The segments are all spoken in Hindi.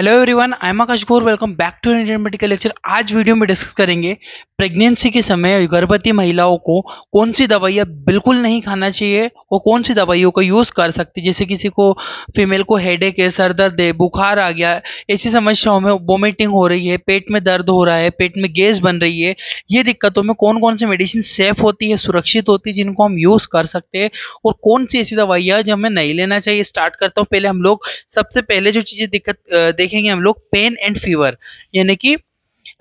Hello everyone, I am Akash Gaur. Welcome back to Indian medical lecture. आज वीडियो में डिस्कस करेंगे प्रेगनेंसी के समय गर्भवती महिलाओं को कौन सी दवाइयाँ बिल्कुल नहीं खाना चाहिए और कौन सी दवाइयों का यूज़ कर सकती है। जैसे किसी को फीमेल को हेडेक है, सर दर्द है, बुखार आ गया, ऐसी समस्याओं में वोमिटिंग हो रही है, पेट में दर्द हो रहा है, पेट में गैस बन रही है, ये दिक्कतों में कौन कौन सी मेडिसिन सेफ होती है, सुरक्षित होती है, जिनको हम यूज़ कर सकते हैं और कौन सी ऐसी दवाइयाँ जो हमें नहीं लेना चाहिए। स्टार्ट करता हूँ। पहले हम लोग सबसे पहले जो चीज़ें देखेंगे हम लोग पेन एंड फीवर, यानी कि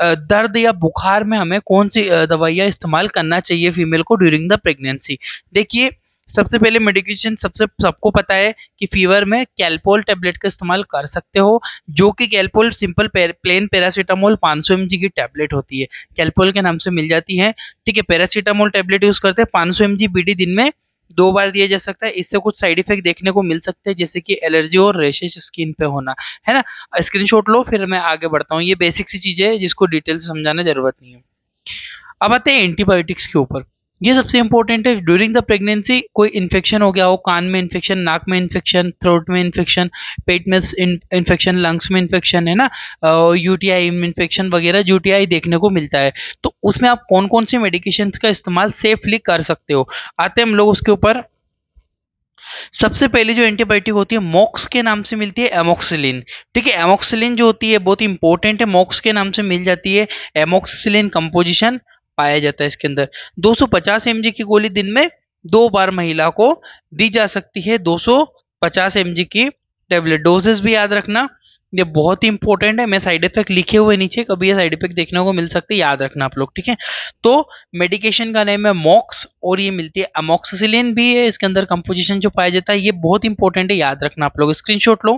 दर्द या बुखार में हमें कौन सी दवाइयाँ इस्तेमाल करना चाहिए फीमेल को ड्यूरिंग द प्रेगनेंसी। देखिए, सबसे पहले मेडिकेशन सबको पता है कि फीवर में कैल्पोल टेबलेट का इस्तेमाल कर सकते हो, जो कि Calpol simple plain paracetamol 500 mg की टेबलेट होती है, कैल्पोल के नाम से मिल जाती है। ठीक है, पैरासीटामोल टेबलेट यूज करते हैं 500 mg बीडी दिन में 2 बार दिया जा सकता है। इससे कुछ साइड इफेक्ट देखने को मिल सकते हैं, जैसे कि एलर्जी और रैशेस स्किन पे होना, है ना। स्क्रीनशॉट लो, फिर मैं आगे बढ़ता हूँ। ये बेसिक सी चीजें है जिसको डिटेल से समझाना जरूरत नहीं है। अब आते हैं एंटीबायोटिक्स के ऊपर। ये सबसे इंपॉर्टेंट है। ड्यूरिंग द प्रेगनेंसी कोई इन्फेक्शन हो गया हो, कान में इन्फेक्शन, नाक में इन्फेक्शन, थ्रोट में इन्फेक्शन, पेट में इन्फेक्शन, लंग्स में इन्फेक्शन, है ना, यूटीआई इन्फेक्शन वगैरह यूटीआई देखने को मिलता है, तो उसमें आप कौन कौन सी मेडिकेशंस का इस्तेमाल सेफली कर सकते हो। आते हैं हम लोग उसके ऊपर। सबसे पहले जो एंटीबायोटिक होती है मॉक्स के नाम से मिलती है, एमोक्सिलिन। ठीक है, एमोक्सिलिन जो होती है बहुत इंपॉर्टेंट है, मॉक्स के नाम से मिल जाती है। एमोक्सिलिन कंपोजिशन पाया जाता है इसके अंदर। 250 mg की गोली दिन में 2 बार महिला को दी जा सकती है। 250 mg की टेबलेट डोजेस भी याद रखना, ये बहुत ही इंपॉर्टेंट है। मैं साइड इफेक्ट लिखे हुए नीचे, कभी ये साइड इफेक्ट देखने को मिल सकते हैं, याद रखना आप लोग। ठीक है, तो मेडिकेशन का नेम है मॉक्स और ये मिलती है अमोक्सिसिलिन भी है इसके अंदर। कंपोजिशन जो पाया जाता है ये बहुत इंपॉर्टेंट है, याद रखना आप लोग, स्क्रीनशॉट लो।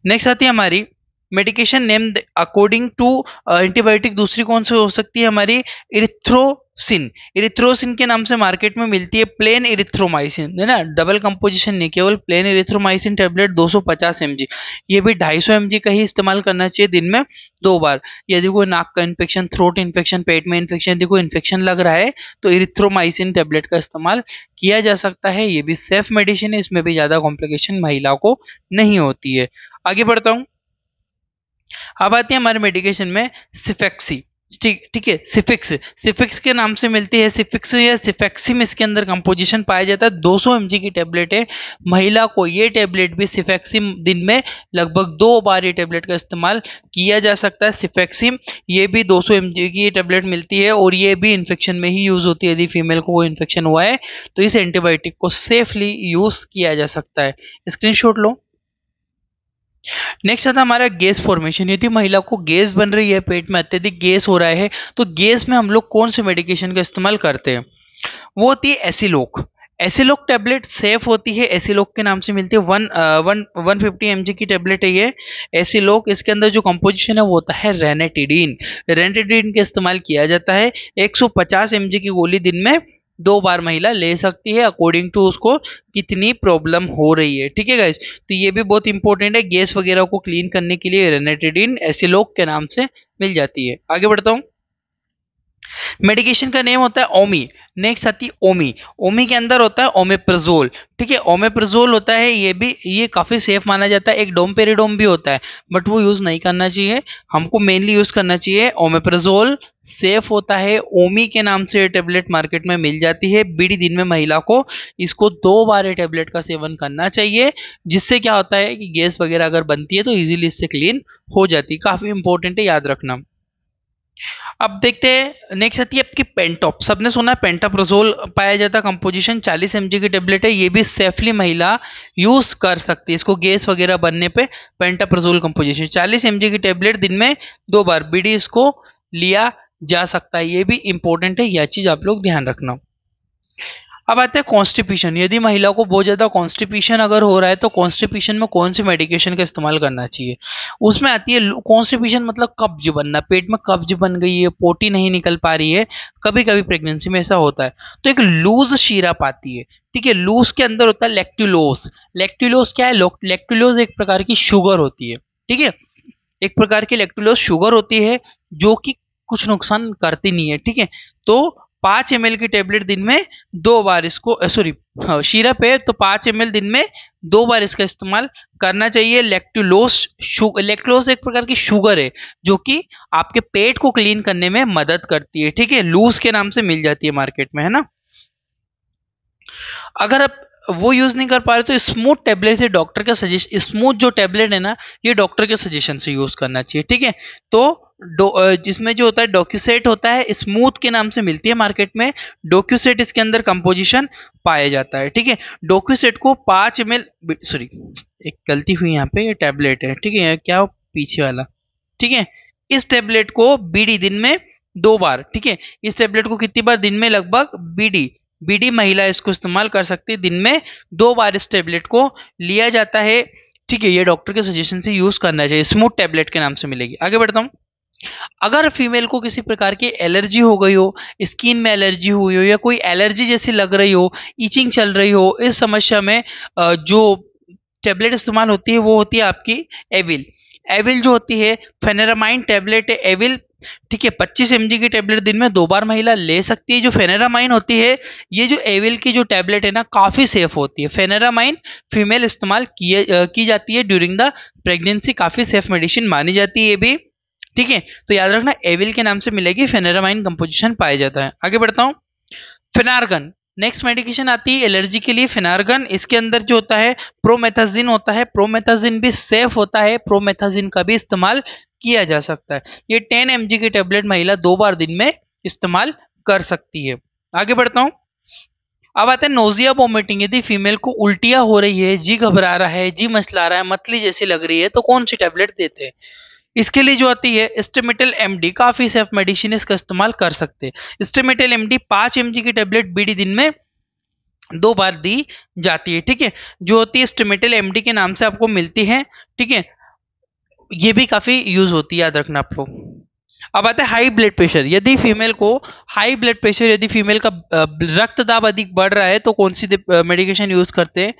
नेक्स्ट आती है हमारी medication name according to antibiotic. दूसरी कौन सी हो सकती है हमारी, इरिथ्रोसिन। इरिथ्रोसिन के नाम से मार्केट में मिलती है प्लेन इरिथ्रोमाइसिन, है ना, डबल कंपोजिशन नहीं, केवल प्लेन इरिथ्रोमाइसिन टेबलेट 250 mg। ये भी 250 mg का ही इस्तेमाल करना चाहिए दिन में 2 बार। यदि कोई नाक का इन्फेक्शन, थ्रोट इन्फेक्शन, पेट में इन्फेक्शन, यदि कोई इन्फेक्शन लग रहा है तो इरिथ्रोमाइसिन टेबलेट का इस्तेमाल किया जा सकता है। ये भी सेफ मेडिसिन है, इसमें भी ज्यादा कॉम्प्लिकेशन महिला को नहीं होती है। आगे बढ़ता हूँ। अब आती है हमारे मेडिकेशन में सिफेक्सी। ठीक है, सिफिक्स, सिफिक्स के नाम से मिलती है। सिफिक्स या सिफेक्सिम इसके अंदर कंपोजिशन पाया जाता है। 200 mg की टेबलेट है। महिला को ये टेबलेट भी सिफेक्सिम दिन में लगभग 2 बार ये टेबलेट का इस्तेमाल किया जा सकता है। सिफेक्सिम ये भी 200 mg की टेबलेट मिलती है और ये भी इन्फेक्शन में ही यूज होती है। यदि फीमेल को कोई इन्फेक्शन हुआ है तो इस एंटीबायोटिक को सेफली यूज किया जा सकता है। स्क्रीनशॉट लो। नेक्स्ट आता हमारा गैस फॉर्मेशन। यदि महिला को गैस बन रही है, पेट में अत्यधिक गैस हो रहा है, तो गैस में हम लोग कौन से मेडिकेशन का इस्तेमाल करते हैं, वो होती है एसिलोक। एसिलोक टेबलेट सेफ होती है, एसिलोक के नाम से मिलती है। 150 mg की टेबलेट है ये एसिलोक। इसके अंदर जो कंपोजिशन है वो होता है रेनेटिडीन। रेनेटिडीन का इस्तेमाल किया जाता है। 150 mg की गोली दिन में 2 बार महिला ले सकती है, अकॉर्डिंग टू उसको कितनी प्रॉब्लम हो रही है। ठीक है गाइस, तो ये भी बहुत इंपॉर्टेंट है। गैस वगैरह को क्लीन करने के लिए रेनेटिडीन एसिलोक के नाम से मिल जाती है। आगे बढ़ता हूँ। मेडिकेशन का नेम होता है ओमी। नेक्स्ट आती है ओमी। ओमी के अंदर होता है ओमेप्राजोल। ठीक है, ओमेप्राजोल होता है, ये काफी सेफ माना जाता है। एक डोमपेरिडोम भी होता है, बट वो यूज नहीं करना चाहिए, हमको मेनली यूज करना चाहिए ओमेप्राजोल। सेफ होता है। ओमी के नाम से टेबलेट मार्केट में मिल जाती है। बीडी दिन में महिला को इसको 2 बार टेबलेट का सेवन करना चाहिए, जिससे क्या होता है कि गैस वगैरह अगर बनती है तो इजीली इससे क्लीन हो जाती है। काफी इंपॉर्टेंट है, याद रखना। अब देखते हैं नेक्स्ट आती है आपकी पेंटॉप। सबने सुना है पेंटाप्रोजोल पाया जाता है। कंपोजिशन 40 mg की टेबलेट है। ये भी सेफली महिला यूज कर सकती है, इसको गैस वगैरह बनने पे। पेंटाप्रोजोल कंपोजिशन 40 mg की टेबलेट दिन में 2 बार बीडी इसको लिया जा सकता है। ये भी इंपॉर्टेंट है, यह चीज आप लोग ध्यान रखना। अब आते हैं कॉन्स्टिपेशन। यदि महिला को बहुत ज्यादा कॉन्स्टिपेशन अगर हो रहा है तो कॉन्स्टिपेशन में कौन सी मेडिकेशन का इस्तेमाल करना चाहिए। उसमें आती है कॉन्स्टिपेशन, मतलब कब्ज बनना, पेट में कब्ज बन गई है, पोटी नहीं निकल पा रही है, कभी कभी प्रेगनेंसी में ऐसा होता है, तो एक लूज शीरप आती है। ठीक है, लूज के अंदर होता है लैक्टुलोज। लैक्टुलोज क्या है, लैक्टुलोज एक प्रकार की शुगर होती है। ठीक है, एक प्रकार की लैक्टुलोज शुगर होती है जो कि कुछ नुकसान करती नहीं है। ठीक है, तो 5 ml की टेबलेट दिन में 2 बार इसको सॉरी सिरप है तो 5 ml दिन में 2 बार इसका इस्तेमाल करना चाहिए। लैक्टोज एक प्रकार की शुगर है जो कि आपके पेट को क्लीन करने में मदद करती है, ठीक है। लूज के नाम से मिल जाती है मार्केट में, है ना। अगर आप वो यूज नहीं कर पा रहे तो स्मूथ टेबलेट है, डॉक्टर का सजेशन, स्मूथ जो टेबलेट है ना ये डॉक्टर के सजेशन से यूज करना चाहिए, ठीक है। तो जिसमें जो होता है डोक्यूसेट होता है, स्मूथ के नाम से मिलती है मार्केट में। डोक्यूसेट इसके अंदर कंपोजिशन पाया जाता है, ठीक है। डोक्यूसेट को 5 ml, सॉरी एक गलती हुई यहाँ पे, ये टैबलेट है, ठीक है, क्या पीछे वाला, ठीक है। इस टेबलेट को बीडी दिन में 2 बार, ठीक है। इस टेबलेट को कितनी बार दिन में, लगभग बीडी महिला इसको इस्तेमाल कर सकती है। दिन में 2 बार इस टेबलेट को लिया जाता है, ठीक है। ये डॉक्टर के सजेशन से यूज करना चाहिए, स्मूथ टेबलेट के नाम से मिलेगी। आगे बढ़ता हूं। अगर फीमेल को किसी प्रकार की एलर्जी हो गई हो, स्किन में एलर्जी हुई हो या कोई एलर्जी जैसी लग रही हो, ईचिंग चल रही हो, इस समस्या में जो टेबलेट इस्तेमाल होती है वो होती है आपकी एविल जो होती है फेनेरामाइन टेबलेट है एविल, ठीक है। 25 mg की टेबलेट दिन में 2 बार महिला ले सकती है। जो फेनेरामाइन होती है, ये जो एविल की जो टेबलेट है ना काफी सेफ होती है। फेनेरामाइन फीमेल इस्तेमाल की जाती है ड्यूरिंग द प्रेगनेंसी, काफी सेफ मेडिसिन मानी जाती है ये भी, ठीक है। तो याद रखना एविल के नाम से मिलेगी, फेनेरामाइन कंपोजिशन पाया जाता है। आगे बढ़ता हूँ। फेनार्गन नेक्स्ट मेडिकेशन आती है एलर्जी के लिए, फेनार्गन। इसके अंदर जो होता है प्रोमेथाजिन होता है, प्रोमेथाजिन भी सेफ होता है, प्रोमेथाजिन का भी इस्तेमाल किया जा सकता है। ये 10 mg की टेबलेट महिला 2 बार दिन में इस्तेमाल कर सकती है। आगे बढ़ता हूं। अब आता है नोजिया वोमिटिंग। यदि फीमेल को उल्टियां हो रही है, जी घबरा रहा है, जी मचला रहा है, मतली जैसी लग रही है, तो कौन सी टेबलेट देते हैं? इसके लिए जो आती है स्टेमिटल एमडी, काफी सेफ मेडिसिन, इसका इस्तेमाल कर सकते हैं। स्टेमिटल एमडी 5 mg की टेबलेट बीडी दिन में 2 बार दी जाती है, ठीक है। जो होती है स्टेमिटल एमडी के नाम से आपको मिलती है, ठीक है। ये भी काफी यूज होती है, याद रखना आप लोग। अब आता है हाई ब्लड प्रेशर। यदि फीमेल को हाई ब्लड प्रेशर, यदि फीमेल का रक्तदाब अधिक बढ़ रहा है तो कौन सी मेडिकेशन यूज करते हैं?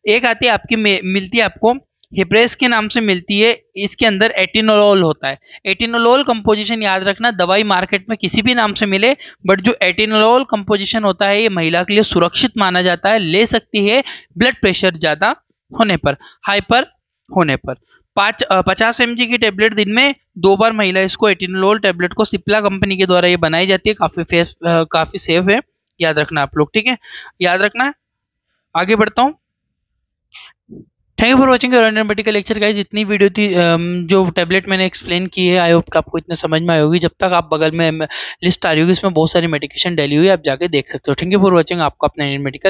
एक आती है आपकी मिलती है आपको हिप्रेस के नाम से मिलती है। इसके अंदर एटिनोलोल होता है। एटिनोलोल कंपोजिशन याद रखना, दवाई मार्केट में किसी भी नाम से मिले, बट जो एटिनोलोल कंपोजिशन होता है ये महिला के लिए सुरक्षित माना जाता है, ले सकती है ब्लड प्रेशर ज्यादा होने पर, हाइपर होने पर। 50 mg की टेबलेट दिन में 2 बार महिला इसको, एटिनोलोल टेबलेट को सिप्ला कंपनी के द्वारा ये बनाई जाती है, काफी सेफ है, याद रखना आप लोग, ठीक है। याद रखना। आगे बढ़ता हूँ। Thank you for watching medical lecture guys. इतनी वीडियो थी जो टेबलेट मैंने एक्सप्लेन की है, आई होप कि आपको इतना समझ में आई होगी। जब तक आप बगल में लिस्ट आ रही होगी, इसमें बहुत सारी मेडिकेशन डली हुई है, आप जाके देख सकते हो। Thank you for watching. आपका अपना मेडिकल